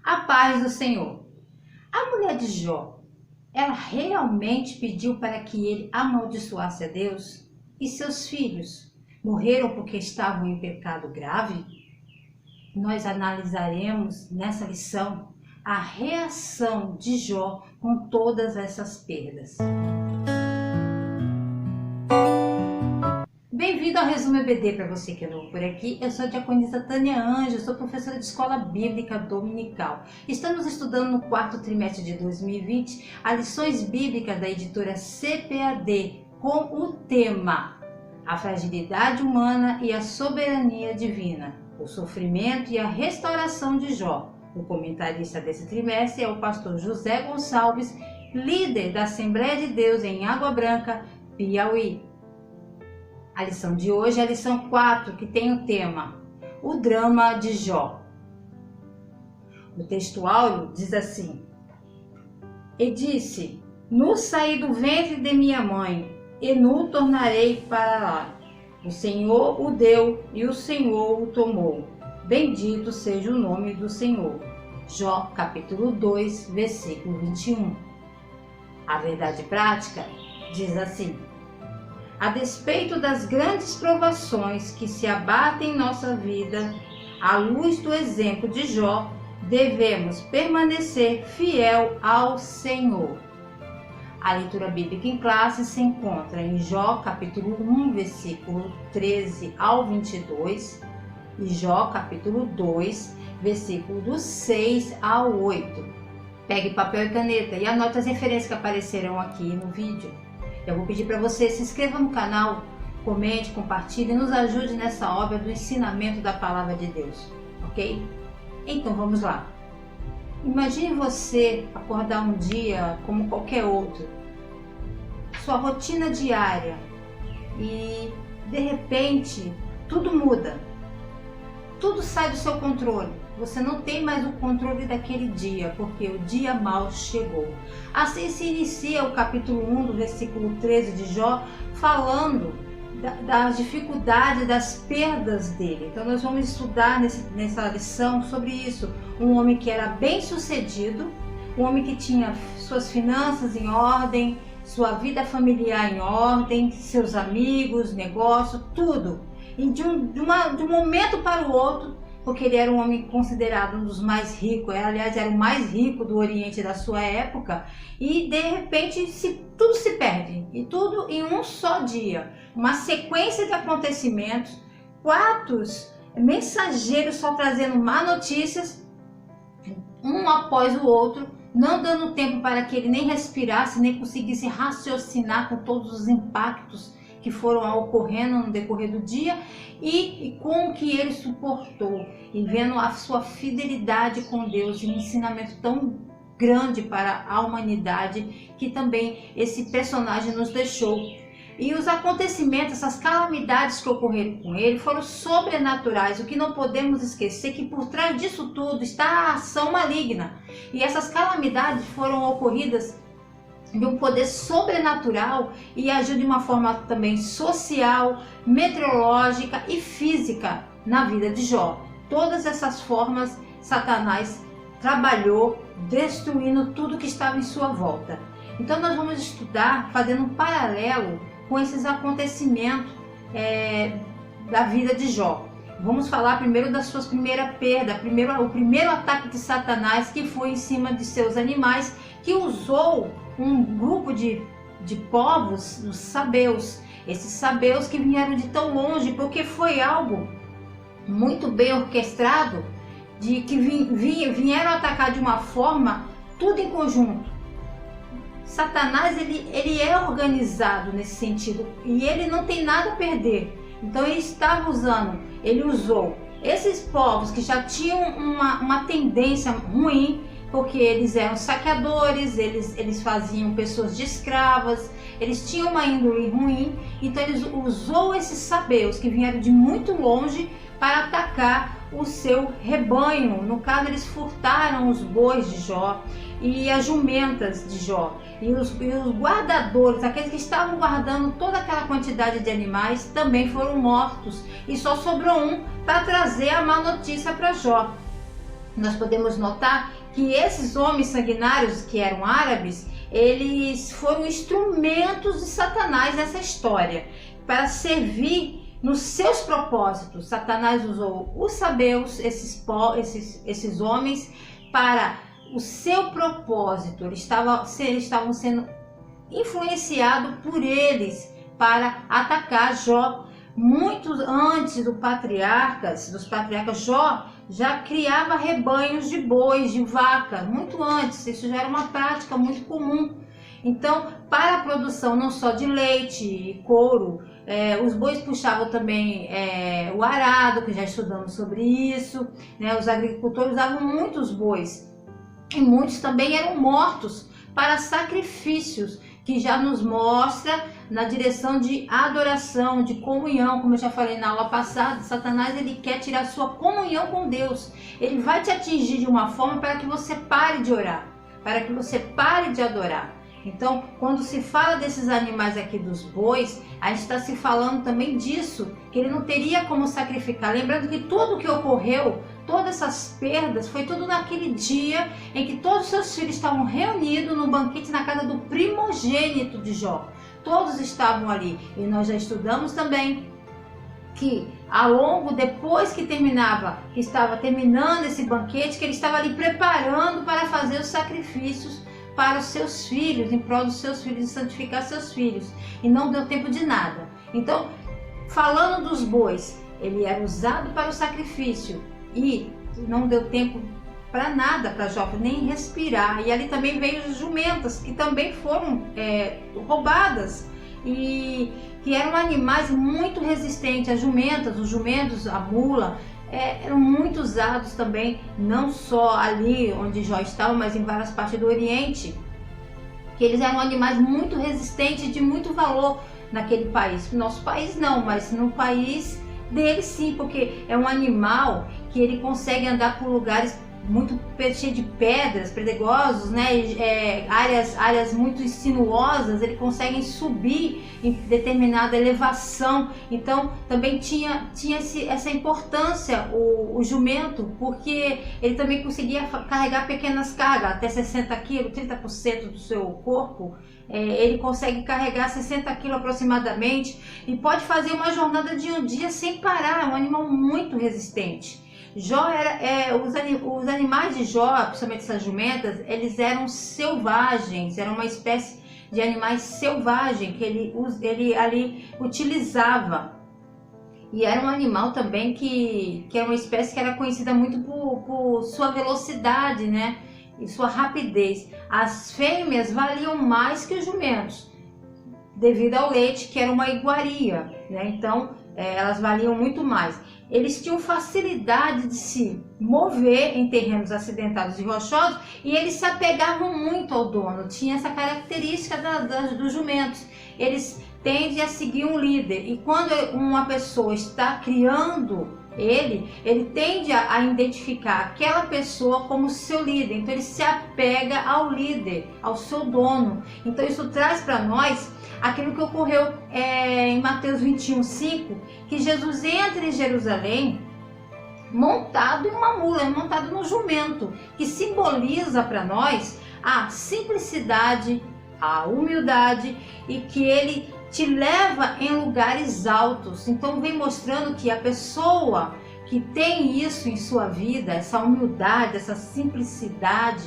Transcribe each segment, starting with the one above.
A paz do Senhor. A mulher de Jó, ela realmente pediu para que ele amaldiçoasse a Deus? E seus filhos morreram porque estavam em pecado grave? Nós analisaremos nessa lição a reação de Jó com todas essas perdas. Bem-vindo ao Resumo EBD. Para você que é novo por aqui, eu sou a diaconisa Tânia Anjo, sou professora de Escola Bíblica Dominical. Estamos estudando no quarto trimestre de 2020 as lições bíblicas da editora CPAD com o tema A Fragilidade Humana e a Soberania Divina, o Sofrimento e a Restauração de Jó. O comentarista desse trimestre é o pastor José Gonçalves, líder da Assembleia de Deus em Água Branca, Piauí. A lição de hoje é a lição 4, que tem o tema O Drama de Jó. O texto áureo diz assim: E disse, nu saí do ventre de minha mãe, e nu tornarei para lá. O Senhor o deu e o Senhor o tomou. Bendito seja o nome do Senhor. Jó, capítulo 2, versículo 21. A verdade prática diz assim: a despeito das grandes provações que se abatem em nossa vida, à luz do exemplo de Jó, devemos permanecer fiel ao Senhor. A leitura bíblica em classe se encontra em Jó, capítulo 1, versículo 13 ao 22, e Jó, capítulo 2, versículo do 6 ao 8. Pegue papel e caneta e anote as referências que aparecerão aqui no vídeo. Eu vou pedir para você se inscreva no canal, comente, compartilhe e nos ajude nessa obra do ensinamento da Palavra de Deus, ok? Então vamos lá. Imagine você acordar um dia como qualquer outro, sua rotina diária, e de repente tudo muda, tudo sai do seu controle. Você não tem mais o controle daquele dia, porque o dia mau chegou. Assim se inicia o capítulo 1 do versículo 13 de Jó, falando das dificuldades, das perdas dele. Então nós vamos estudar nessa lição sobre isso. Um homem que era bem sucedido, um homem que tinha suas finanças em ordem, sua vida familiar em ordem, seus amigos, negócio, tudo. E de um momento para o outro, porque ele era um homem considerado um dos mais ricos, aliás, era o mais rico do Oriente da sua época, e de repente tudo se perde, e tudo em um só dia. Uma sequência de acontecimentos, 4 mensageiros só trazendo má notícias, um após o outro, não dando tempo para que ele nem respirasse, nem conseguisse raciocinar com todos os impactos que foram ocorrendo no decorrer do dia e como que ele suportou, e vendo a sua fidelidade com Deus e um ensinamento tão grande para a humanidade que também esse personagem nos deixou. E os acontecimentos, essas calamidades que ocorreram com ele foram sobrenaturais. O que não podemos esquecer é que por trás disso tudo está a ação maligna, e essas calamidades foram ocorridas de um poder sobrenatural e agiu de uma forma também social, meteorológica e física na vida de Jó. Todas essas formas Satanás trabalhou, destruindo tudo que estava em sua volta. Então nós vamos estudar fazendo um paralelo com esses acontecimentos da vida de Jó. Vamos falar primeiro da sua primeira perda, o primeiro ataque de Satanás, que foi em cima de seus animais, que usou um grupo de povos, os sabeus. Esses sabeus que vieram de tão longe, porque foi algo muito bem orquestrado, de que vieram atacar de uma forma, tudo em conjunto. Satanás ele é organizado nesse sentido, e ele não tem nada a perder. Então ele usou esses povos que já tinham uma tendência ruim, porque eles eram saqueadores, eles faziam pessoas de escravas, eles tinham uma índole ruim. Então ele usou esses sabeus que vieram de muito longe para atacar o seu rebanho. No caso, eles furtaram os bois de Jó e as jumentas de Jó, e os guardadores, aqueles que estavam guardando toda aquela quantidade de animais, também foram mortos, e só sobrou um para trazer a má notícia para Jó. nós podemos notar que esses homens sanguinários que eram árabes, eles foram instrumentos de Satanás nessa história, para servir nos seus propósitos. Satanás usou os sabeus, esses homens, para o seu propósito. Eles estavam sendo influenciados por eles para atacar Jó. Muito antes dos patriarcas, Jó já criava rebanhos de bois, de vaca, muito antes. Isso já era uma prática muito comum. Então, para a produção não só de leite e couro, os bois puxavam também o arado, que já estudamos sobre isso, né? Os agricultores usavam muitos bois, e muitos também eram mortos para sacrifícios, que já nos mostra na direção de adoração, de comunhão. Como eu já falei na aula passada, Satanás, ele quer tirar sua comunhão com Deus. Ele vai te atingir de uma forma para que você pare de orar, para que você pare de adorar. Então, quando se fala desses animais aqui dos bois, a gente está se falando também disso, que ele não teria como sacrificar. Lembrando que tudo que ocorreu, todas essas perdas, foi tudo naquele dia em que todos os seus filhos estavam reunidos no banquete na casa do primogênito de Jó. Todos estavam ali. E nós já estudamos também que depois que estava terminando esse banquete, que ele estava ali preparando para fazer os sacrifícios para os seus filhos, em prol dos seus filhos, de santificar seus filhos, e não deu tempo de nada. Então, falando dos bois, ele era usado para o sacrifício e não deu tempo para nada para Jó, nem respirar. E ali também veio os jumentas, que também foram roubadas, e que eram animais muito resistentes. As jumentas, os jumentos, a mula, eram muito usados também, não só ali onde Jó estava, mas em várias partes do Oriente, que eles eram animais muito resistentes e de muito valor naquele país. No nosso país não, mas no país deles sim, porque é um animal que ele consegue andar por lugares muito cheios de pedras, pedregosos, né? Áreas muito sinuosas, ele consegue subir em determinada elevação. Então também tinha essa importância o jumento, porque ele também conseguia carregar pequenas cargas, até 60 kg, 30% do seu corpo. Ele consegue carregar 60 kg aproximadamente, e pode fazer uma jornada de um dia sem parar. É um animal muito resistente. Jó os animais de Jó, principalmente essas jumentas, eles eram selvagens, era uma espécie de animais selvagem que ele ali utilizava. E era um animal também que era uma espécie que era conhecida muito por sua velocidade, né? E sua rapidez. As fêmeas valiam mais que os jumentos, devido ao leite, que era uma iguaria, né? Então elas valiam muito mais. Eles tinham facilidade de se mover em terrenos acidentados e rochosos, e eles se apegavam muito ao dono. Tinha essa característica dos jumentos. Eles tendem a seguir um líder, e quando uma pessoa está criando ele tende a identificar aquela pessoa como seu líder. Então ele se apega ao líder, ao seu dono. Então isso traz para nós aquilo que ocorreu em Mateus 21:5, que Jesus entra em Jerusalém montado em uma mula, montado no jumento, que simboliza para nós a simplicidade, a humildade, e que ele te leva em lugares altos. Então vem mostrando que a pessoa que tem isso em sua vida, essa humildade, essa simplicidade,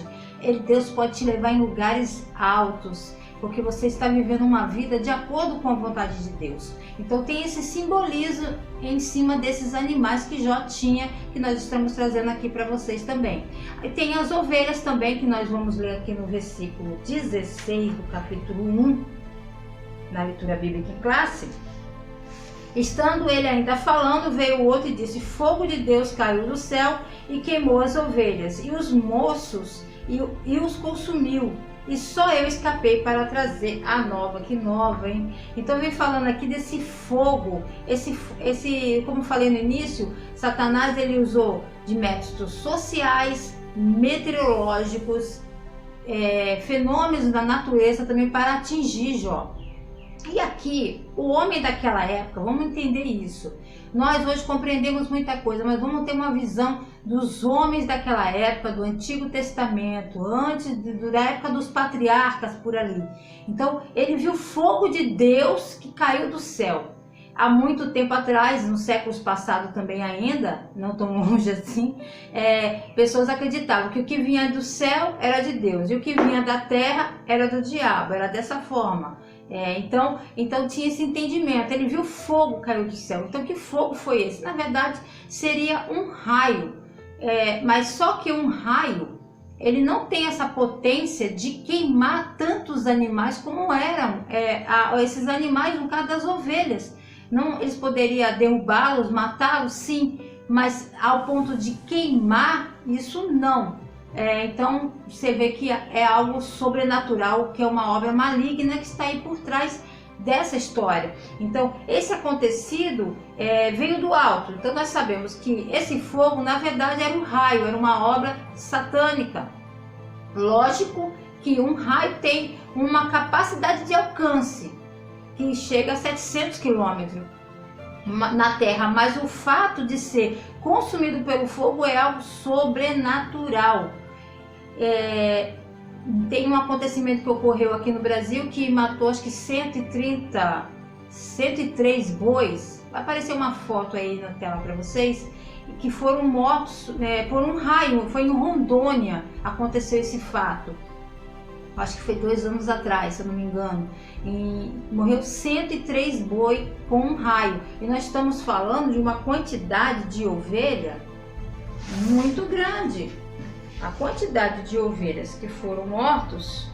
Deus pode te levar em lugares altos, porque você está vivendo uma vida de acordo com a vontade de Deus. Então tem esse simbolismo em cima desses animais que Jó tinha, que nós estamos trazendo aqui para vocês também. E tem as ovelhas também, que nós vamos ler aqui no versículo 16 do capítulo 1, na leitura bíblica em classe. Estando ele ainda falando, veio o outro e disse: fogo de Deus caiu do céu e queimou as ovelhas e os moços e os consumiu. E só eu escapei para trazer a nova. Que nova, hein? Então vem falando aqui desse fogo, como falei no início, Satanás ele usou de métodos sociais, meteorológicos, fenômenos da natureza também para atingir Jó. E aqui, o homem daquela época, vamos entender isso, Nós hoje compreendemos muita coisa, mas vamos ter uma visão dos homens daquela época, do Antigo Testamento, da época dos patriarcas por ali. Então, ele viu fogo de Deus que caiu do céu. Há muito tempo atrás, nos séculos passados também ainda, não tão longe assim, pessoas acreditavam que o que vinha do céu era de Deus e o que vinha da terra era do diabo, era dessa forma. Então tinha esse entendimento. Ele viu fogo caiu do céu. Então que fogo foi esse? Na verdade seria um raio, mas só que um raio ele não tem essa potência de queimar tantos animais como eram esses animais, no caso das ovelhas. Não, eles poderiam derrubá-los, matá-los, sim, mas ao ponto de queimar, isso não. Então você vê que é algo sobrenatural, que é uma obra maligna que está aí por trás dessa história. Então esse acontecido veio do alto. Então nós sabemos que esse fogo na verdade era um raio, era uma obra satânica. Lógico que um raio tem uma capacidade de alcance que chega a 700 quilômetros na terra, mas o fato de ser consumido pelo fogo é algo sobrenatural. Tem um acontecimento que ocorreu aqui no Brasil que matou acho que 103 bois. Vai aparecer uma foto aí na tela para vocês, que foram mortos por um raio. Foi em Rondônia aconteceu esse fato. Acho que foi 2 anos atrás, se eu não me engano, e morreu 103 boi com um raio. E nós estamos falando de uma quantidade de ovelha muito grande. A quantidade de ovelhas que foram mortos,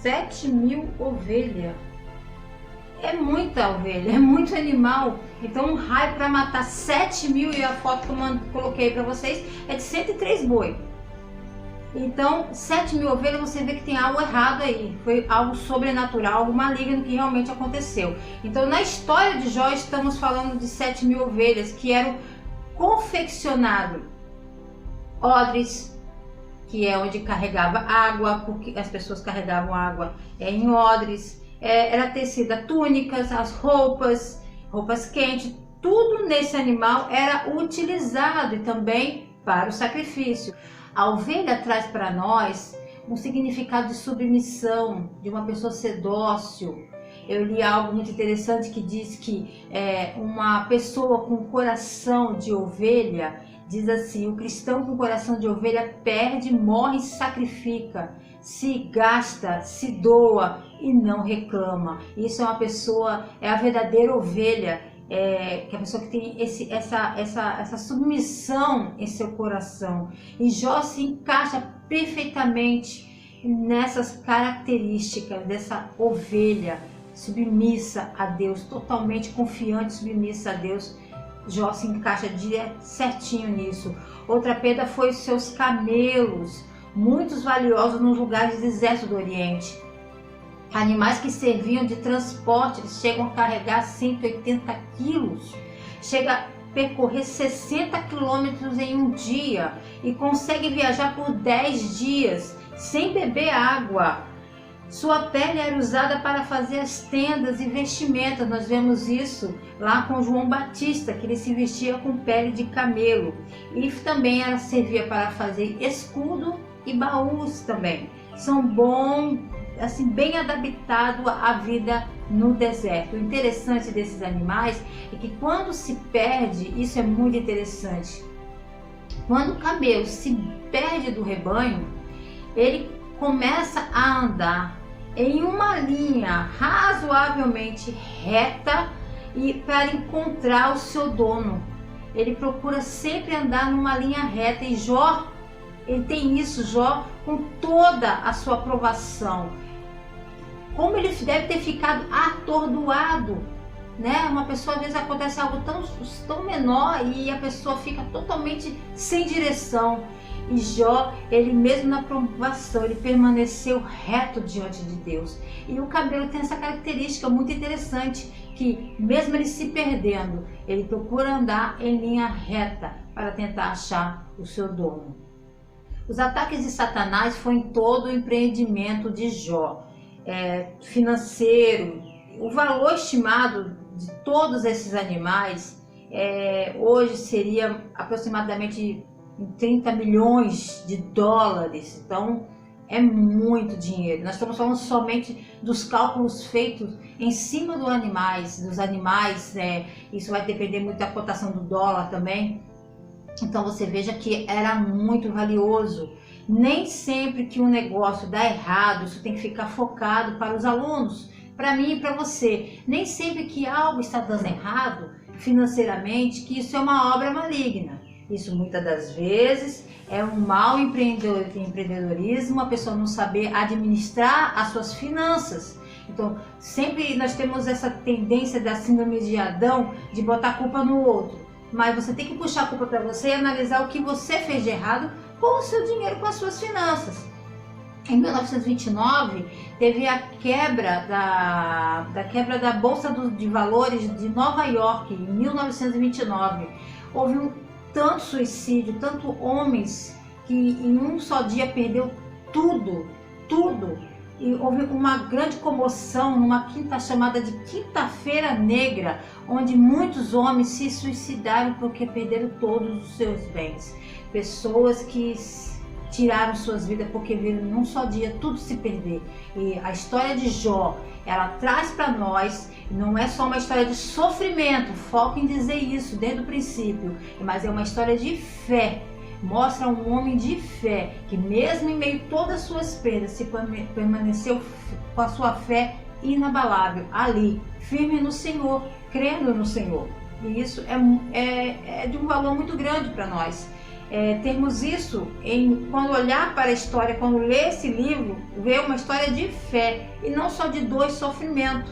7.000 ovelhas. É muita ovelha, é muito animal. Então um raio para matar 7.000, e a foto que eu coloquei para vocês é de 103 boi. Então, 7.000 ovelhas, você vê que tem algo errado aí. Foi algo sobrenatural, algo maligno que realmente aconteceu. Então, na história de Jó, estamos falando de 7.000 ovelhas que eram confeccionadas. Odres, que é onde carregava água, porque as pessoas carregavam água em odres. Era tecida túnicas, as roupas quentes. Tudo nesse animal era utilizado e também para o sacrifício. A ovelha traz para nós um significado de submissão, de uma pessoa ser dócil. Eu li algo muito interessante que diz que uma pessoa com coração de ovelha, diz assim, o cristão com coração de ovelha perde, morre e se sacrifica, se gasta, se doa e não reclama. Isso é uma pessoa, é a verdadeira ovelha. Que é a pessoa que tem essa submissão em seu coração. E Jó se encaixa perfeitamente nessas características dessa ovelha submissa a Deus, totalmente confiante, submissa a Deus. Jó se encaixa certinho nisso. Outra perda foi os seus camelos, muitos valiosos nos lugares desertos do Oriente. Animais que serviam de transporte, eles chegam a carregar 180 quilos, chega a percorrer 60 quilômetros em um dia e consegue viajar por 10 dias sem beber água. Sua pele era usada para fazer as tendas e vestimentas. Nós vemos isso lá com João Batista, que ele se vestia com pele de camelo. E também ela servia para fazer escudo e baús também. São bons, assim, bem adaptado à vida no deserto. O interessante desses animais é que quando se perde, isso é muito interessante, quando o camelo se perde do rebanho, ele começa a andar em uma linha razoavelmente reta e para encontrar o seu dono. Ele procura sempre andar numa linha reta, e Jó, ele tem isso, Jó, com toda a sua aprovação. Como ele deve ter ficado atordoado, né? Uma pessoa, às vezes acontece algo tão menor e a pessoa fica totalmente sem direção. E Jó, ele mesmo na provação, ele permaneceu reto diante de Deus. E o camelo tem essa característica muito interessante, que mesmo ele se perdendo, ele procura andar em linha reta para tentar achar o seu dono. Os ataques de Satanás foi em todo o empreendimento de Jó, financeiro. O valor estimado de todos esses animais hoje seria aproximadamente 30 milhões de dólares. Então é muito dinheiro. Nós estamos falando somente dos cálculos feitos em cima dos animais, isso vai depender muito da cotação do dólar também. Então você veja que era muito valioso. Nem sempre que um negócio dá errado, isso tem que ficar focado para os alunos, para mim e para você. Nem sempre que algo está dando errado financeiramente, que isso é uma obra maligna. Isso muitas das vezes é um mau empreendedorismo, a pessoa não saber administrar as suas finanças. Então, sempre nós temos essa tendência da síndrome de Adão de botar a culpa no outro. Mas você tem que puxar a culpa para você e analisar o que você fez de errado com o seu dinheiro, com as suas finanças. Em 1929, teve a quebra da Bolsa de Valores de Nova York, em 1929. Houve tanto suicídio, tanto homens que em um só dia perdeu tudo. E houve uma grande comoção numa quinta chamada de Quinta-feira Negra, onde muitos homens se suicidaram porque perderam todos os seus bens. Pessoas que tiraram suas vidas porque viram num só dia tudo se perder. E a história de Jó, ela traz para nós, não é só uma história de sofrimento, foco em dizer isso desde o princípio, mas é uma história de fé. Mostra um homem de fé, que mesmo em meio a todas as suas perdas, se permaneceu com a sua fé inabalável, ali, firme no Senhor, crendo no Senhor. E isso é de um valor muito grande para nós. Termos isso, quando olhar para a história, quando ler esse livro, ver uma história de fé e não só de dor e sofrimento.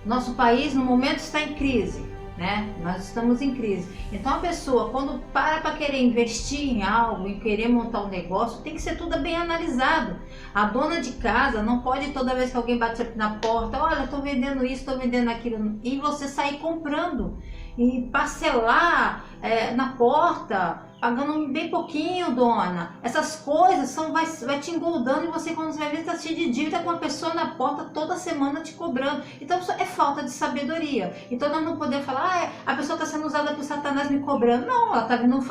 Nosso país no momento está em crise, né? Nós estamos em crise. Então a pessoa, quando para querer investir em algo, em querer montar um negócio, tem que ser tudo bem analisado. A dona de casa não pode, toda vez que alguém bate na porta, olha, estou vendendo isso, estou vendendo aquilo, e você sair comprando e parcelar na porta, pagando bem pouquinho, dona. Essas coisas vai te engordando, e você, quando você vai ver, está cheio de dívida com uma pessoa na porta toda semana te cobrando. Então isso é falta de sabedoria. Então nós não podemos falar, a pessoa está sendo usada por Satanás me cobrando. Não, ela está vindo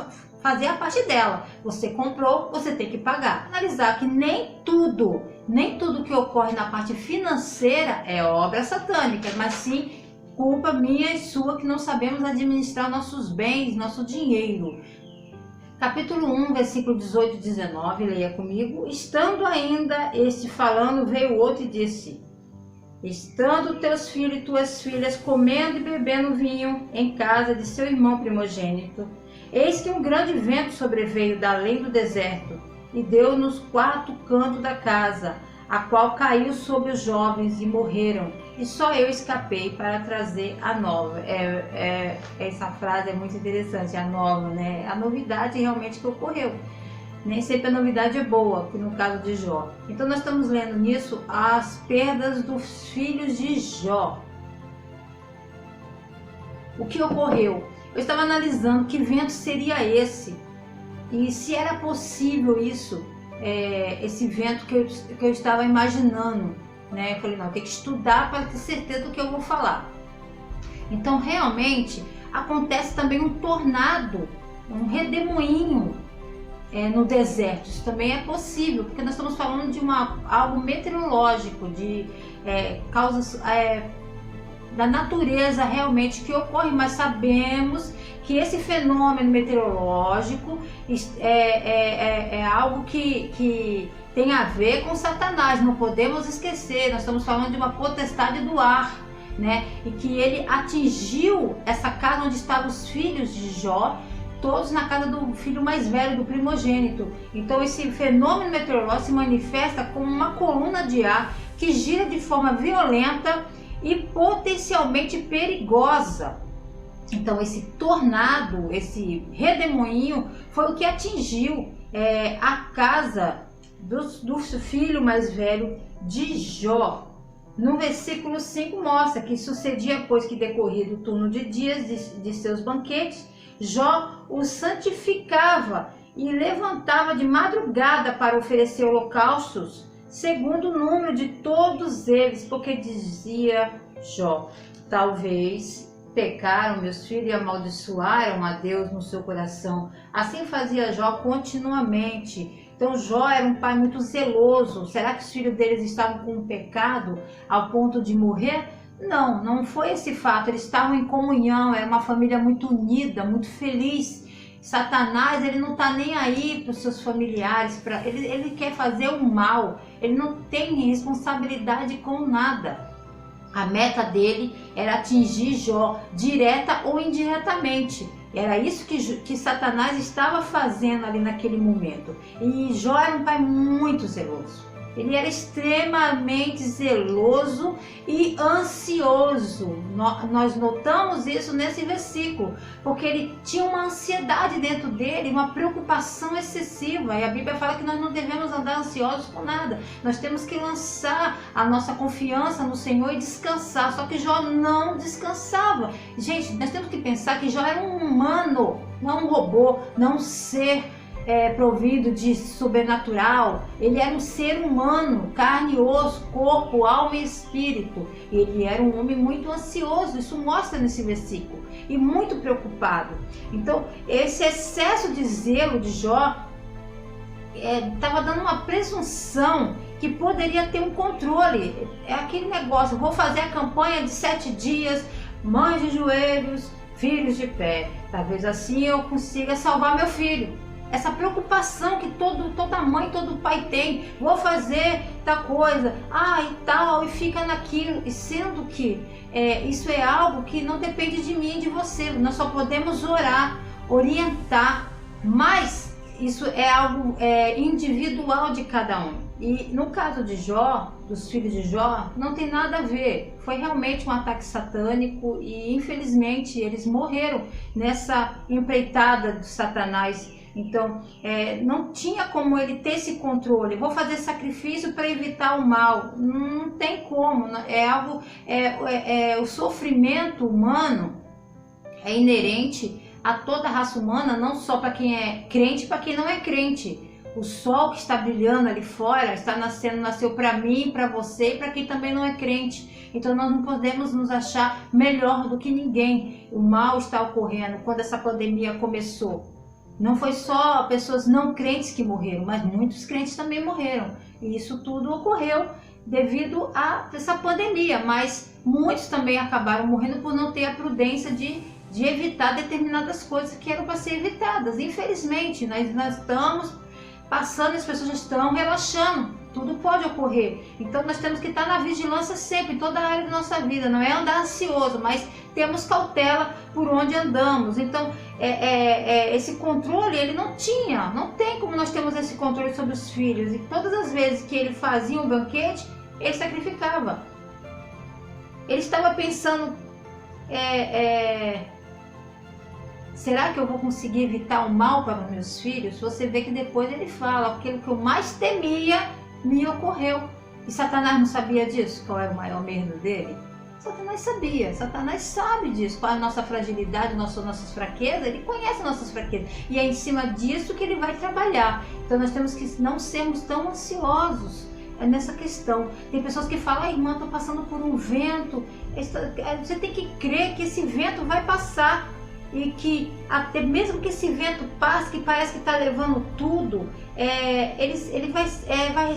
fazer a parte dela. Você comprou, você tem que pagar. Analisar que nem tudo que ocorre na parte financeira é obra satânica, mas sim culpa minha e sua, que não sabemos administrar nossos bens, nosso dinheiro. Capítulo 1, versículo 18 e 19, leia comigo. Estando ainda este falando, veio outro e disse: estando teus filhos e tuas filhas comendo e bebendo vinho em casa de seu irmão primogênito, eis que um grande vento sobreveio da além do deserto e deu nos quatro cantos da casa, a qual caiu sobre os jovens e morreram, e só eu escapei para trazer a nova. Essa frase é muito interessante, a nova, né? A novidade realmente que ocorreu. Nem sempre a novidade é boa, que no caso de Jó. Então nós estamos lendo nisso as perdas dos filhos de Jó. O que ocorreu? Eu estava analisando que vento seria esse, e se era possível isso, esse vento que eu estava imaginando, né? Eu falei, não, tem que estudar para ter certeza do que eu vou falar. Então realmente acontece também um tornado, um redemoinho no deserto. Isso também é possível, porque nós estamos falando de algo meteorológico, de causas da natureza realmente que ocorre, mas sabemos que esse fenômeno meteorológico é algo que tem a ver com Satanás. Não podemos esquecer, nós estamos falando de uma potestade do ar, né? E que ele atingiu essa casa onde estavam os filhos de Jó, todos na casa do filho mais velho, do primogênito. Então esse fenômeno meteorológico se manifesta como uma coluna de ar que gira de forma violenta e potencialmente perigosa. Então esse tornado, esse redemoinho, foi o que atingiu a casa do filho mais velho de Jó. No versículo 5 mostra que sucedia, pois que decorrido o turno de dias de seus banquetes, Jó os santificava e levantava de madrugada para oferecer holocaustos, segundo o número de todos eles, porque dizia Jó, talvez pecaram meus filhos e amaldiçoaram a Deus no seu coração. Assim fazia Jó continuamente. Então Jó era um pai muito zeloso. Será que os filhos deles estavam com um pecado ao ponto de morrer? Não, não foi esse fato. Eles estavam em comunhão, era uma família muito unida, muito feliz. Satanás, ele não está nem aí para os seus familiares, ele quer fazer o mal, ele não tem responsabilidade com nada. A meta dele era atingir Jó, direta ou indiretamente. Era isso que Satanás estava fazendo ali naquele momento. E Jó era um pai muito zeloso. Ele era extremamente zeloso e ansioso. Nós notamos isso nesse versículo, porque ele tinha uma ansiedade dentro dele, uma preocupação excessiva. E a Bíblia fala que nós não devemos andar ansiosos com nada. Nós temos que lançar a nossa confiança no Senhor e descansar. Só que Jó não descansava. Gente, nós temos que pensar que Jó era um humano, não um robô, não um ser provido de sobrenatural. Ele era um ser humano, carne e osso, corpo, alma e espírito. Ele era um homem muito ansioso, isso mostra nesse versículo, e muito preocupado. Então, esse excesso de zelo de Jó estava dando uma presunção que poderia ter um controle. É aquele negócio, vou fazer a campanha de 7 dias, mães de joelhos, filhos de pé. Talvez assim eu consiga salvar meu filho. Essa preocupação que toda mãe, todo pai tem, vou fazer tal coisa, e tal, e fica naquilo, e sendo que isso é algo que não depende de mim e de você, nós só podemos orar, orientar, mas isso é algo individual de cada um. E no caso de Jó, dos filhos de Jó, não tem nada a ver, foi realmente um ataque satânico e infelizmente eles morreram nessa empreitada de Satanás. Então, não tinha como ele ter esse controle. Vou fazer sacrifício para evitar o mal. Não tem como. É algo. O sofrimento humano é inerente a toda a raça humana, não só para quem é crente, para quem não é crente. O sol que está brilhando ali fora está nasceu para mim, para você e para quem também não é crente. Então nós não podemos nos achar melhor do que ninguém. O mal está ocorrendo quando essa pandemia começou. Não foi só pessoas não crentes que morreram, mas muitos crentes também morreram. E isso tudo ocorreu devido a essa pandemia, mas muitos também acabaram morrendo por não ter a prudência de evitar determinadas coisas que eram para ser evitadas. Infelizmente, nós estamos passando e as pessoas já estão relaxando. Tudo pode ocorrer. Então nós temos que estar na vigilância sempre, em toda a área da nossa vida. Não é andar ansioso, mas temos cautela por onde andamos. Então esse controle ele não tem como nós temos esse controle sobre os filhos. E todas as vezes que ele fazia um banquete, ele sacrificava. Ele estava pensando, será que eu vou conseguir evitar o mal para os meus filhos? Você vê que depois ele fala, aquilo que eu mais temia me ocorreu. E Satanás não sabia disso? Qual era o maior medo dele? Satanás sabia, Satanás sabe disso, qual é a nossa fragilidade, nossas fraquezas, ele conhece nossas fraquezas. E é em cima disso que ele vai trabalhar. Então nós temos que não sermos tão ansiosos nessa questão. Tem pessoas que falam, irmã, estou passando por um vento. Você tem que crer que esse vento vai passar. E que até mesmo que esse vento passe, que parece que está levando tudo, ele vai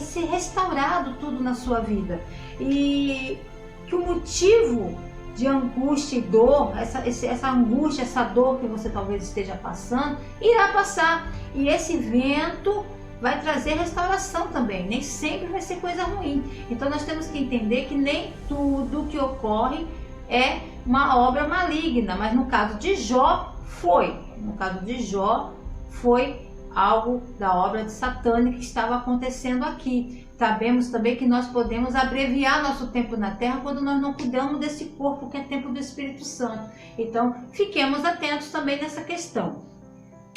ser restaurado tudo na sua vida. E que o motivo de angústia e dor, essa angústia, essa dor que você talvez esteja passando, irá passar. E esse vento vai trazer restauração também, nem sempre vai ser coisa ruim. Então nós temos que entender que nem tudo que ocorre é uma obra maligna, mas no caso de Jó foi. No caso de Jó foi algo da obra de Satã que estava acontecendo aqui. Sabemos também que nós podemos abreviar nosso tempo na Terra quando nós não cuidamos desse corpo que é templo do Espírito Santo. Então fiquemos atentos também nessa questão.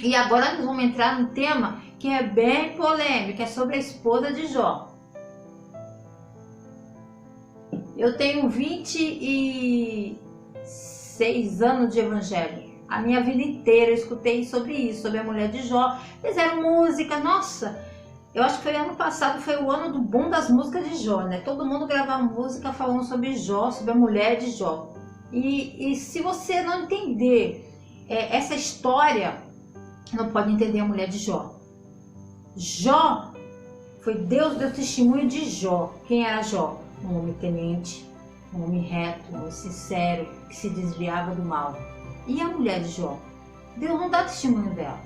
E agora nós vamos entrar num tema que é bem polêmico, é sobre a esposa de Jó. Eu tenho 26 anos de evangelho. A minha vida inteira eu escutei sobre isso, sobre a mulher de Jó. Fizeram música, nossa, eu acho que foi ano passado, foi o ano do boom das músicas de Jó, né? Todo mundo gravava música falando sobre Jó, sobre a mulher de Jó. E se você não entender essa história, não pode entender a mulher de Jó. Jó, foi Deus deu testemunho de Jó. Quem era Jó? Um homem temente, um homem reto, um homem sincero, que se desviava do mal. E a mulher de Jó? Deus não dá testemunho dela.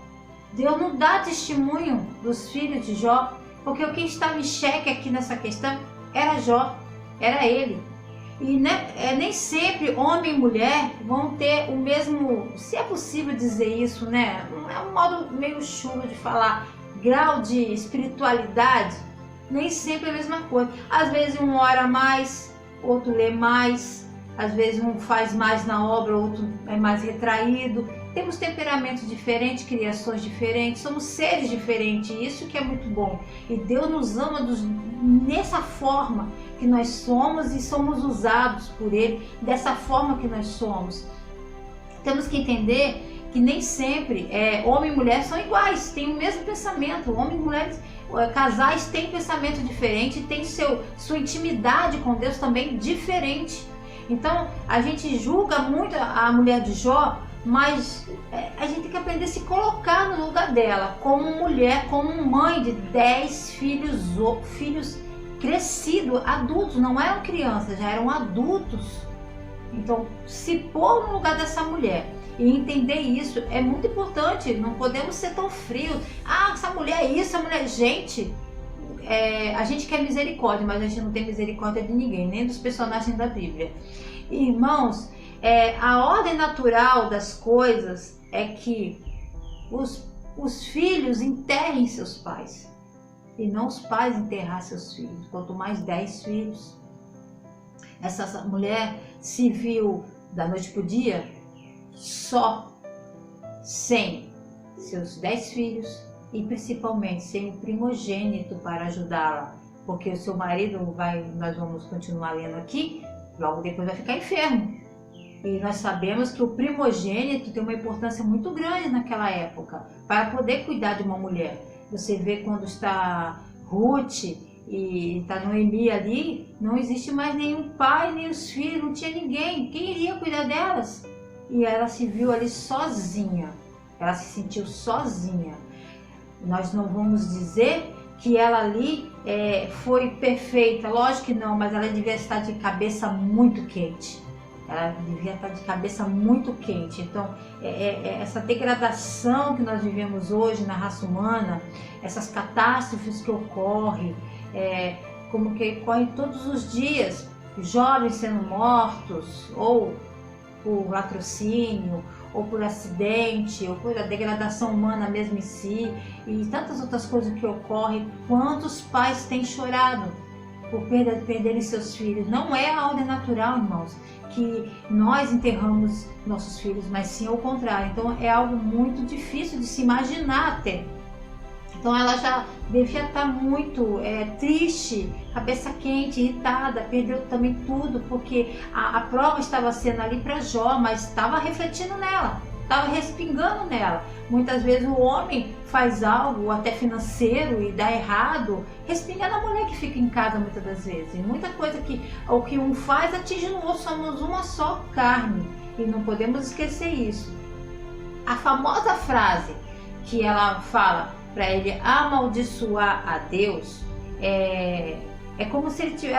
Deus não dá testemunho dos filhos de Jó, porque o que estava em xeque aqui nessa questão era Jó, era ele. E nem sempre homem e mulher vão ter o mesmo, se é possível dizer isso, né? É um modo meio chulo de falar, grau de espiritualidade, nem sempre é a mesma coisa. Às vezes um ora mais, outro lê mais, às vezes um faz mais na obra, outro é mais retraído. Temos temperamentos diferentes, criações diferentes, somos seres diferentes, isso que é muito bom. E Deus nos ama nessa forma que nós somos e somos usados por Ele, dessa forma que nós somos. Temos que entender que nem sempre homem e mulher são iguais, têm o mesmo pensamento. Homem e mulher, casais têm pensamento diferente, têm sua intimidade com Deus também diferente. Então a gente julga muito a mulher de Jó, mas a gente tem que aprender a se colocar no lugar dela, como mulher, como mãe de 10 filhos crescidos, adultos, não eram crianças, já eram adultos. Então, se pôr no lugar dessa mulher e entender isso é muito importante. Não podemos ser tão frios. Ah, essa mulher é isso, essa mulher... Gente, a gente quer misericórdia, mas a gente não tem misericórdia de ninguém, nem dos personagens da Bíblia. Irmãos, a ordem natural das coisas é que os filhos enterrem seus pais e não os pais enterrar seus filhos, quanto mais 10 filhos. Essa mulher se viu da noite para o dia só, sem seus 10 filhos e principalmente sem o primogênito para ajudá-la, porque o seu marido nós vamos continuar lendo aqui, logo depois vai ficar enfermo. E nós sabemos que o primogênito tem uma importância muito grande naquela época para poder cuidar de uma mulher. Você vê quando está Ruth e está Noemi ali, não existe mais nenhum pai, nem os filhos, não tinha ninguém. Quem iria cuidar delas? E ela se viu ali sozinha, ela se sentiu sozinha. Nós não vamos dizer que ela ali foi perfeita, lógico que não, mas ela devia estar de cabeça muito quente. Ela devia estar de cabeça muito quente. Então, essa degradação que nós vivemos hoje na raça humana, essas catástrofes que ocorrem, como que ocorrem todos os dias, jovens sendo mortos, ou por latrocínio, ou por acidente, ou por a degradação humana mesmo em si, e tantas outras coisas que ocorrem. Quantos pais têm chorado por perderem seus filhos? Não é a ordem natural, irmãos, que nós enterramos nossos filhos, mas sim ao contrário. Então é algo muito difícil de se imaginar até. Então ela já devia estar muito triste, cabeça quente, irritada, perdeu também tudo, porque a prova estava sendo ali para Jó, mas estava refletindo nela, estava respingando nela. Muitas vezes o homem faz algo, até financeiro, e dá errado, respinga na mulher que fica em casa muitas das vezes. E muita coisa que o que um faz atinge no outro, somos uma só carne, e não podemos esquecer isso. A famosa frase que ela fala para ele amaldiçoar a Deus, é como se ele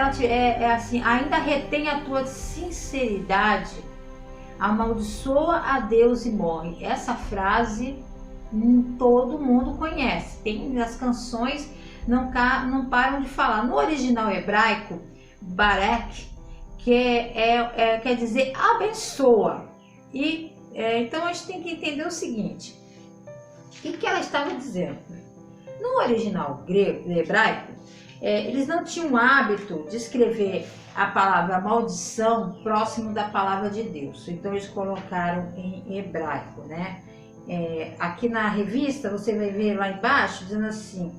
assim, ainda retém a tua sinceridade, amaldiçoa a Deus e morre. Essa frase todo mundo conhece, tem as canções, não param de falar. No original hebraico, Barak, quer dizer abençoa. E então a gente tem que entender o seguinte: o que ela estava dizendo? No original grego, hebraico, eles não tinham o hábito de escrever a palavra maldição próximo da palavra de Deus. Então eles colocaram em hebraico, né? Aqui na revista você vai ver lá embaixo dizendo assim: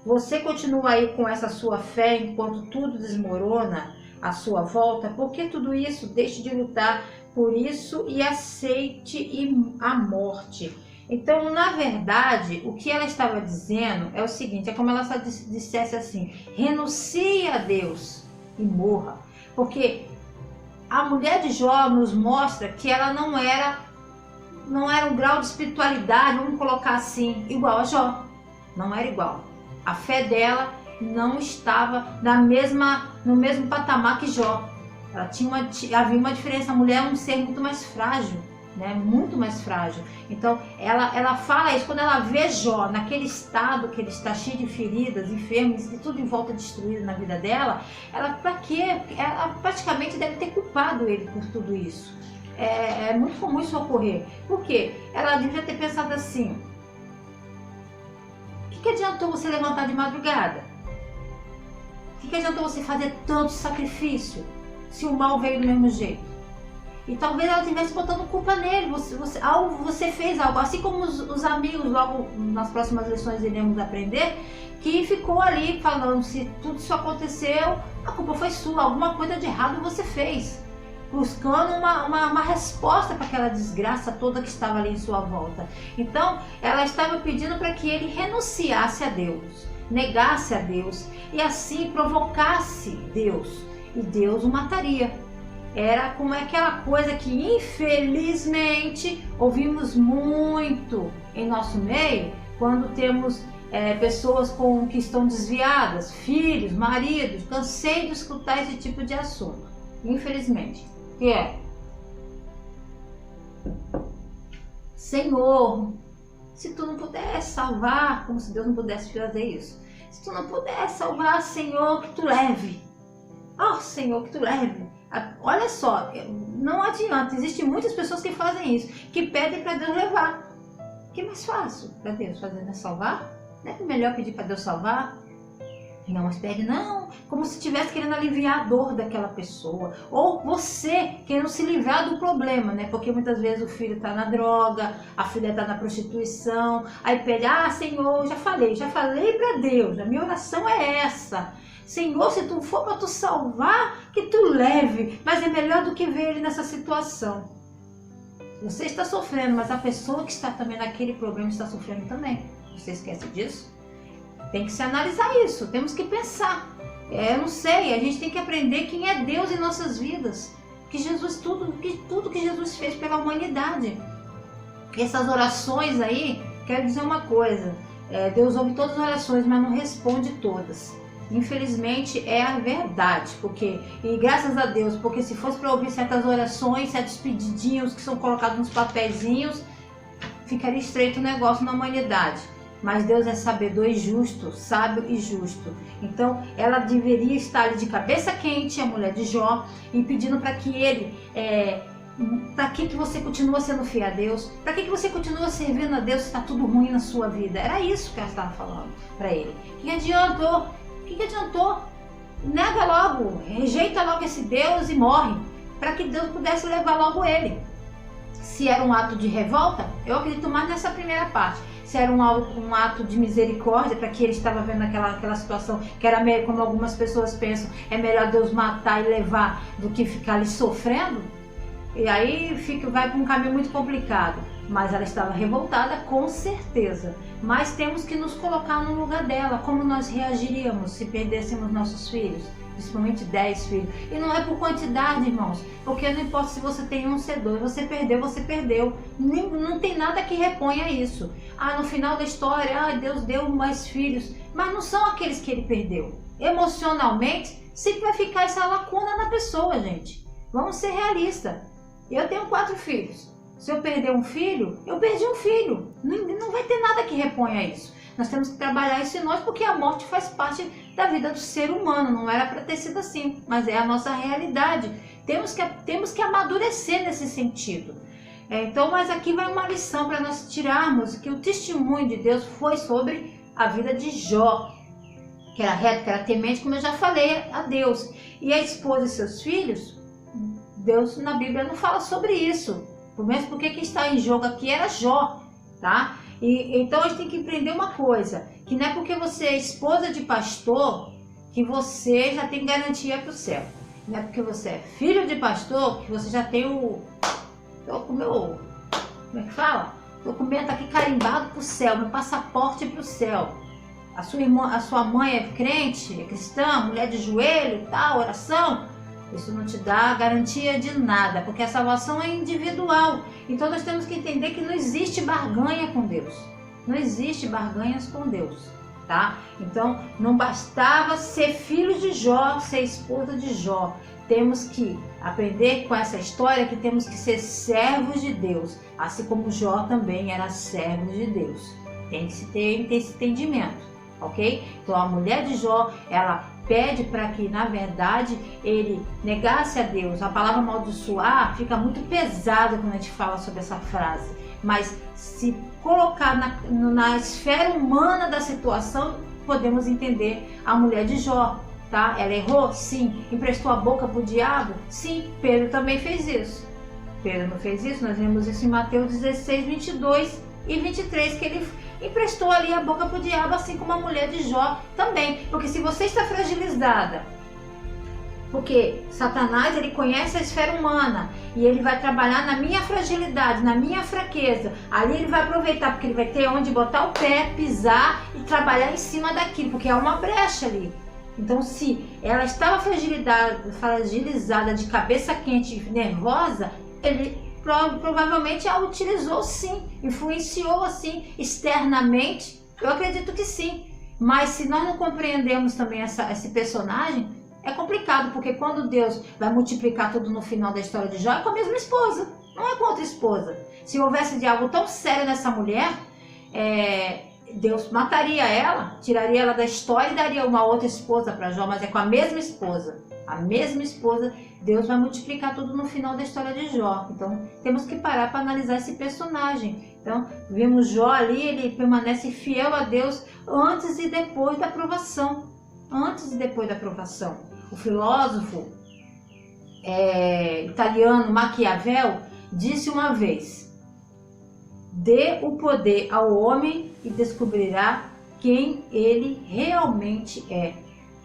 você continua aí com essa sua fé enquanto tudo desmorona à sua volta? Por que tudo isso? Deixe de lutar por isso e aceite a morte. Então, na verdade, o que ela estava dizendo é o seguinte: é como ela só dissesse assim: renuncie a Deus e morra. Porque a mulher de Jó nos mostra que ela não era um grau de espiritualidade, vamos colocar assim, igual a Jó. Não era igual. A fé dela não estava no mesmo patamar que Jó. Havia uma diferença. A mulher é um ser muito mais frágil, né? Muito mais frágil. Então ela fala isso quando ela vê Jó naquele estado que ele está cheio de feridas, enfermos e tudo em volta destruído na vida dela. Ela praticamente deve ter culpado ele por tudo isso. É muito comum isso ocorrer. Por quê? Ela devia ter pensado assim: o que adiantou você levantar de madrugada? O que adiantou você fazer tanto sacrifício se o mal veio do mesmo jeito? E talvez ela estivesse botando culpa nele. Você fez algo, assim como os amigos, logo nas próximas lições iremos aprender, que ficou ali falando: se tudo isso aconteceu, a culpa foi sua, alguma coisa de errado você fez, buscando uma resposta para aquela desgraça toda que estava ali em sua volta. Então ela estava pedindo para que ele renunciasse a Deus, negasse a Deus e assim provocasse Deus, e Deus o mataria. Era como aquela coisa que infelizmente ouvimos muito em nosso meio quando temos pessoas que estão desviadas, filhos, maridos. Cansei de escutar esse tipo de assunto, infelizmente. Que é: Senhor, se tu não pudesse salvar, como se Deus não pudesse fazer isso. Se tu não pudesse salvar, Senhor, que tu leve. Oh, Senhor, que tu leve. Olha só, não adianta. Existem muitas pessoas que fazem isso, que pedem para Deus levar. O que é mais fácil para Deus fazer, né? Salvar? Não é melhor pedir para Deus salvar? Não, mas pede, não, como se estivesse querendo aliviar a dor daquela pessoa. Ou você querendo se livrar do problema, né? Porque muitas vezes o filho está na droga, a filha está na prostituição. Aí pede: Senhor, já falei para Deus, a minha oração é essa. Senhor, se tu for para tu salvar, que tu leve. Mas é melhor do que ver ele nessa situação. Você está sofrendo, mas a pessoa que está também naquele problema está sofrendo também. Você esquece disso? Tem que se analisar isso, temos que pensar. Eu não sei, a gente tem que aprender quem é Deus em nossas vidas. Que Jesus, tudo que Jesus fez pela humanidade. Essas orações aí, quero dizer uma coisa: Deus ouve todas as orações, mas não responde todas. Infelizmente é a verdade, e graças a Deus, porque se fosse para ouvir certas orações, certos pedidinhos que são colocados nos papeizinhos, ficaria estreito o negócio na humanidade. Mas Deus é sabedor e justo, sábio e justo. Então ela deveria estar ali de cabeça quente, a mulher de Jó, e pedindo para que ele, para que você continua sendo fiel a Deus? Para que você continua servindo a Deus se está tudo ruim na sua vida? Era isso que ela estava falando para ele. O que adiantou? O que adiantou? Nega logo, rejeita logo esse Deus e morre, para que Deus pudesse levar logo ele. Se era um ato de revolta, eu acredito mais nessa primeira parte. Se era um ato de misericórdia, para que ele estava vendo aquela situação, que era meio, como algumas pessoas pensam, é melhor Deus matar e levar do que ficar ali sofrendo. E aí vai para um caminho muito complicado. Mas ela estava revoltada, com certeza. Mas temos que nos colocar no lugar dela. Como nós reagiríamos se perdêssemos nossos filhos? Principalmente 10 filhos. E não é por quantidade, irmãos. Porque não importa se você tem 1 ou 2. Você perdeu. Não tem nada que reponha isso. No final da história, Deus deu mais filhos. Mas não são aqueles que ele perdeu. Emocionalmente, sempre vai ficar essa lacuna na pessoa, gente. Vamos ser realistas. Eu tenho 4 filhos. Se eu perder um filho, eu perdi um filho. Não vai ter nada que reponha isso. Nós temos que trabalhar isso em nós, porque a morte faz parte da vida do ser humano. Não era para ter sido assim, mas é a nossa realidade. Temos que amadurecer nesse sentido. Então, mas aqui vai uma lição para nós tirarmos, que o testemunho de Deus foi sobre a vida de Jó, que era reto, que era temente, como eu já falei, a Deus. E a esposa e seus filhos, Deus na Bíblia não fala sobre isso. Por menos porque quem está em jogo aqui era Jó, tá? Então a gente tem que aprender uma coisa, que não é porque você é esposa de pastor que você já tem garantia para o céu. Não é porque você é filho de pastor que você já tem como é que fala? Documento aqui carimbado para o céu, meu passaporte para o céu. A sua mãe é crente, é cristã, mulher de joelho e tal, oração. Isso não te dá garantia de nada, porque a salvação é individual. Então nós temos que entender que não existe barganha com Deus. Não existe barganhas com Deus, tá? Então não bastava ser filho de Jó, ser esposa de Jó. Temos que aprender com essa história que temos que ser servos de Deus, assim como Jó também era servo de Deus. Tem que se ter esse entendimento, ok? Então a mulher de Jó, ela pede para que, na verdade, ele negasse a Deus. A palavra amaldiçoar fica muito pesada quando a gente fala sobre essa frase, mas se colocar na esfera humana da situação, podemos entender a mulher de Jó, tá? Ela errou? Sim. Emprestou a boca para o diabo? Sim. Pedro também fez isso. Pedro não fez isso? Nós vemos isso em Mateus 16, 22 e 23, que ele emprestou ali a boca para o diabo, assim como a mulher de Jó também. Porque se você está fragilizada, porque Satanás, ele conhece a esfera humana e ele vai trabalhar na minha fragilidade, na minha fraqueza. Ali ele vai aproveitar, porque ele vai ter onde botar o pé, pisar e trabalhar em cima daquilo, porque há uma brecha ali. Então, se ela estava fragilizada, de cabeça quente, nervosa, ele provavelmente a utilizou sim, influenciou assim externamente. Eu acredito que sim, mas se nós não compreendemos também esse personagem, é complicado, porque quando Deus vai multiplicar tudo no final da história de Jó, é com a mesma esposa, não é com outra esposa. Se houvesse de algo tão sério nessa mulher, Deus mataria ela, tiraria ela da história e daria uma outra esposa para Jó, mas é com a mesma esposa. A mesma esposa, Deus vai multiplicar tudo no final da história de Jó. Então, temos que parar para analisar esse personagem. Então, vimos Jó ali, ele permanece fiel a Deus antes e depois da provação. Antes e depois da provação. O filósofo italiano Maquiavel disse uma vez: dê o poder ao homem e descobrirá quem ele realmente é.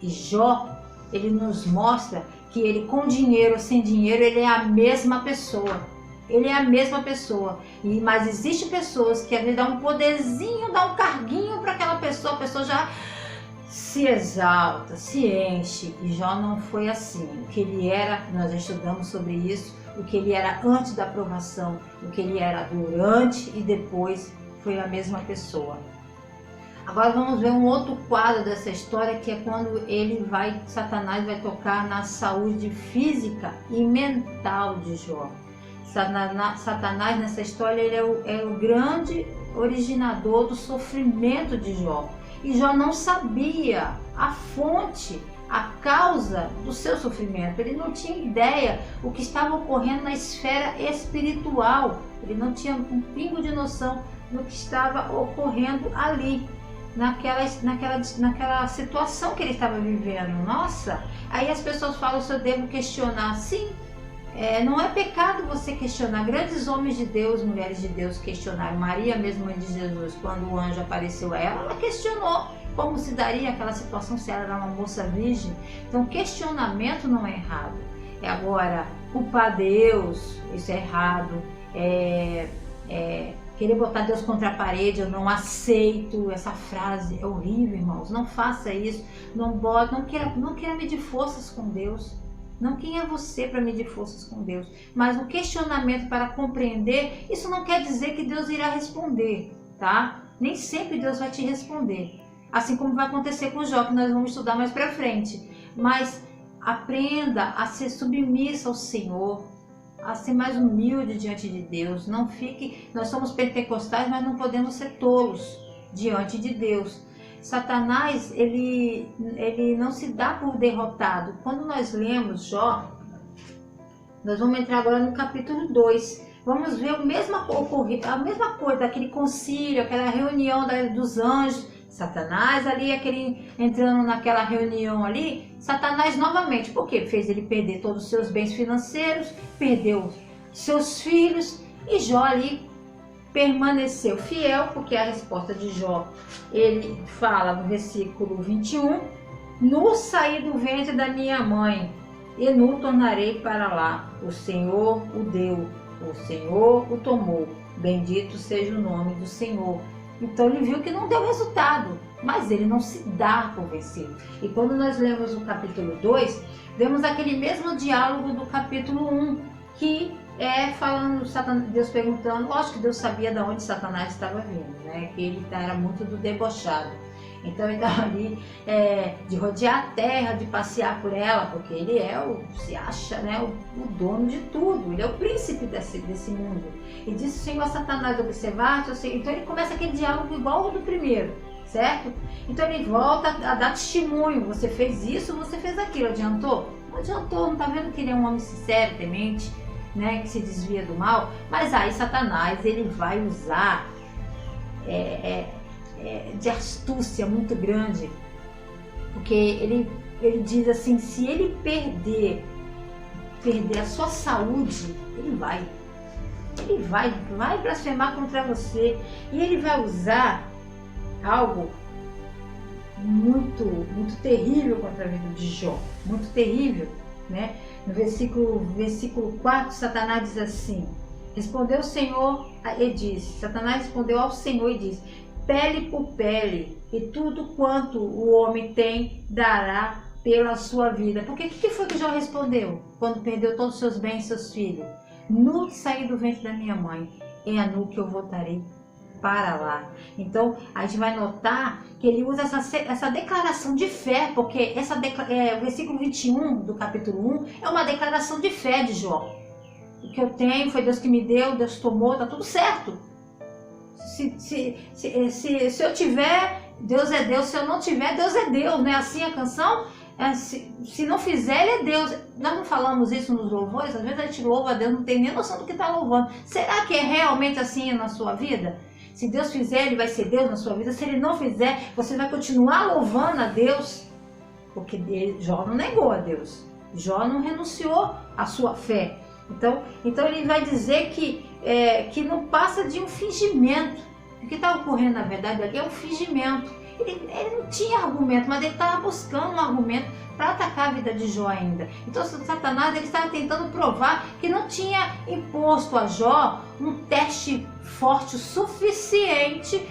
E Jó, ele nos mostra que ele, com dinheiro ou sem dinheiro, ele é a mesma pessoa. Ele é a mesma pessoa. Mas existem pessoas que às vezes dá um poderzinho, dá um carguinho para aquela pessoa, a pessoa já se exalta, se enche. E Jó não foi assim. O que ele era, nós já estudamos sobre isso, o que ele era antes da provação, o que ele era durante e depois, foi a mesma pessoa. Agora vamos ver um outro quadro dessa história, que é quando Satanás vai tocar na saúde física e mental de Jó. Satanás nessa história, ele é o grande originador do sofrimento de Jó. E Jó não sabia a fonte, a causa do seu sofrimento. Ele não tinha ideia o que estava ocorrendo na esfera espiritual. Ele não tinha um pingo de noção do que estava ocorrendo ali, naquela situação que ele estava vivendo. Nossa, aí as pessoas falam se eu devo questionar. Sim, não é pecado você questionar. Grandes homens de Deus, mulheres de Deus questionaram. Maria mesmo, mãe de Jesus, quando o anjo apareceu a ela questionou como se daria aquela situação se ela era uma moça virgem. Então questionamento não é errado. Agora, culpar Deus, isso é errado. Querer botar Deus contra a parede, eu não aceito essa frase, é horrível, irmãos. Não faça isso, não queira medir forças com Deus. Não, quem é você para medir forças com Deus? Mas o questionamento para compreender, isso não quer dizer que Deus irá responder, tá? Nem sempre Deus vai te responder. Assim como vai acontecer com Jó, que nós vamos estudar mais para frente. Mas aprenda a ser submissa ao Senhor, a ser mais humilde diante de Deus. Não fique, nós somos pentecostais, mas não podemos ser tolos diante de Deus. Satanás, ele não se dá por derrotado. Quando nós lemos Jó, nós vamos entrar agora no capítulo 2. Vamos ver a mesma coisa, daquele concílio, aquela reunião dos anjos. Satanás ali, entrando naquela reunião ali, Satanás novamente, porque fez ele perder todos os seus bens financeiros, perdeu seus filhos, e Jó ali permaneceu fiel, porque a resposta de Jó, ele fala no versículo 21, nu saí do ventre da minha mãe, e nu tornarei para lá, o Senhor o deu, o Senhor o tomou, bendito seja o nome do Senhor. Então ele viu que não deu resultado, mas ele não se dá por vencido. E quando nós lemos o capítulo 2, vemos aquele mesmo diálogo do capítulo 1, que é falando, Deus perguntando, lógico que Deus sabia de onde Satanás estava vindo, né? Que ele era muito do debochado. Então ele estava ali de rodear a terra, de passear por ela, porque ele se acha, né, o dono de tudo, ele é o príncipe desse mundo. E disse o Senhor a Satanás, observar, então ele começa aquele diálogo igual ao do primeiro, certo? Então ele volta a dar testemunho, você fez isso, você fez aquilo, adiantou? Não adiantou, não está vendo que ele é um homem sincero, temente, né, que se desvia do mal? Mas aí Satanás, ele vai usar de astúcia muito grande, porque ele diz assim, se ele perder a sua saúde, ele vai blasfemar contra você, e ele vai usar algo muito, muito terrível contra a vida de Jó, muito terrível, né? No versículo 4, Satanás diz assim, respondeu o Senhor, ele disse, Satanás respondeu ao Senhor e disse, pele por pele, e tudo quanto o homem tem dará pela sua vida. Porque o que foi que Jó respondeu quando perdeu todos os seus bens e seus filhos? Nu que saí do ventre da minha mãe, é a nu que eu voltarei para lá. Então a gente vai notar que ele usa essa declaração de fé, porque o versículo 21 do capítulo 1 é uma declaração de fé de Jó. O que eu tenho foi Deus que me deu, Deus tomou, tá tudo certo. Se eu tiver, Deus é Deus. Se eu não tiver, Deus é Deus, né? Assim a canção, se não fizer, Ele é Deus. Nós não falamos isso nos louvores? Às vezes a gente louva a Deus, não tem nem noção do que está louvando. Será que é realmente assim na sua vida? Se Deus fizer, Ele vai ser Deus na sua vida. Se Ele não fizer, você vai continuar louvando a Deus. Porque Jó não negou a Deus. Jó não renunciou à sua fé. Então ele vai dizer que não passa de um fingimento. O que está ocorrendo na verdade ali é um fingimento. Ele não tinha argumento, mas ele estava buscando um argumento para atacar a vida de Jó ainda. Então Satanás ele estava tentando provar que não tinha imposto a Jó um teste forte o suficiente,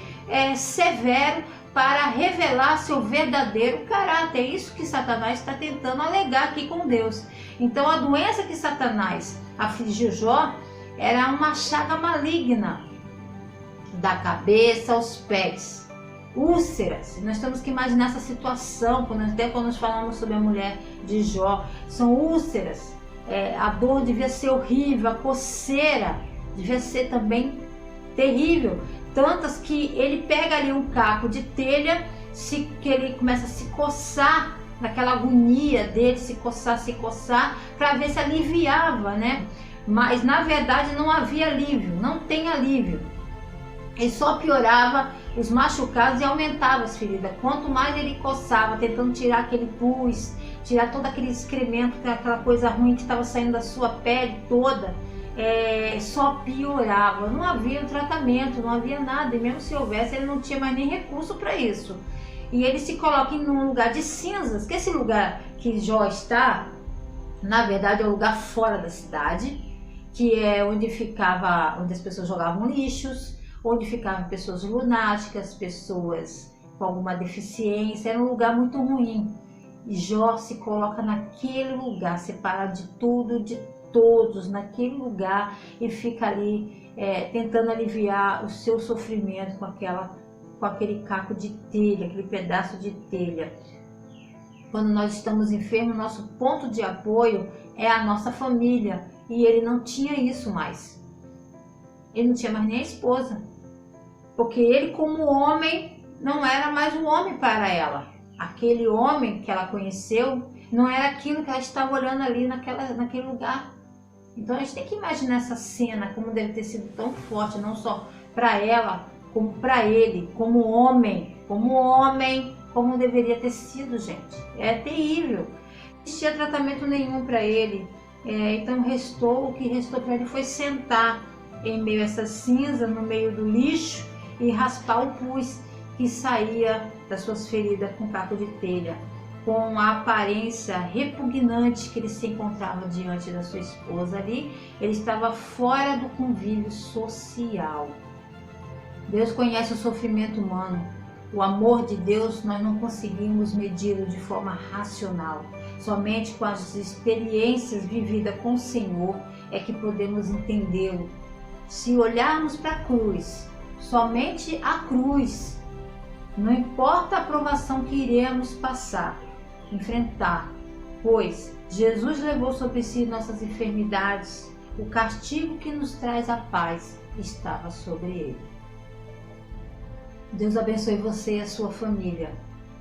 severo, para revelar seu verdadeiro caráter. É isso que Satanás está tentando alegar aqui com Deus. Então a doença que Satanás afligiu Jó era uma chaga maligna da cabeça aos pés, úlceras. Nós temos que imaginar essa situação quando nós falamos sobre a mulher de Jó. São úlceras, a dor devia ser horrível, a coceira devia ser também terrível, tantas que ele pega ali um caco de telha, que ele começa a se coçar, naquela agonia dele, se coçar, para ver se aliviava, né? Mas na verdade não havia alívio, não tem alívio. Ele só piorava os machucados e aumentava as feridas. Quanto mais ele coçava, tentando tirar aquele pus, tirar todo aquele excremento, aquela coisa ruim que estava saindo da sua pele toda, só piorava. Não havia tratamento, não havia nada, e mesmo se houvesse, ele não tinha mais nem recurso para isso. E ele se coloca em um lugar de cinzas, que esse lugar que Jó está, na verdade é um lugar fora da cidade, que é onde as pessoas jogavam lixos, onde ficavam pessoas lunáticas, pessoas com alguma deficiência. Era um lugar muito ruim. E Jó se coloca naquele lugar, separado de tudo, de todos, naquele lugar, e fica ali tentando aliviar o seu sofrimento com aquele caco de telha, aquele pedaço de telha. Quando nós estamos enfermos, nosso ponto de apoio é a nossa família, e ele não tinha isso mais. Ele não tinha mais nem a esposa, porque ele, como homem, não era mais um homem para ela. Aquele homem que ela conheceu não era aquilo que ela estava olhando ali naquele lugar. Então a gente tem que imaginar essa cena, como deve ter sido tão forte, não só para ela, como para ele, como homem, como deveria ter sido, gente. É terrível. Não existia tratamento nenhum para ele. Então o que restou para ele foi sentar em meio a essa cinza, no meio do lixo, e raspar o pus que saía das suas feridas com caco de telha, com a aparência repugnante que ele se encontrava diante da sua esposa ali. Ele estava fora do convívio social. Deus conhece o sofrimento humano. O amor de Deus nós não conseguimos medi-lo de forma racional. Somente com as experiências vividas com o Senhor é que podemos entendê-lo. Se olharmos para a cruz, somente a cruz, não importa a provação que iremos passar, enfrentar, pois Jesus levou sobre si nossas enfermidades, o castigo que nos traz a paz estava sobre ele. Deus abençoe você e a sua família.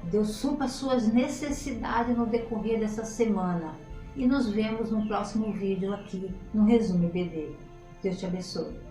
Deus supra as suas necessidades no decorrer dessa semana. E nos vemos no próximo vídeo aqui no Resumo EBD. Deus te abençoe.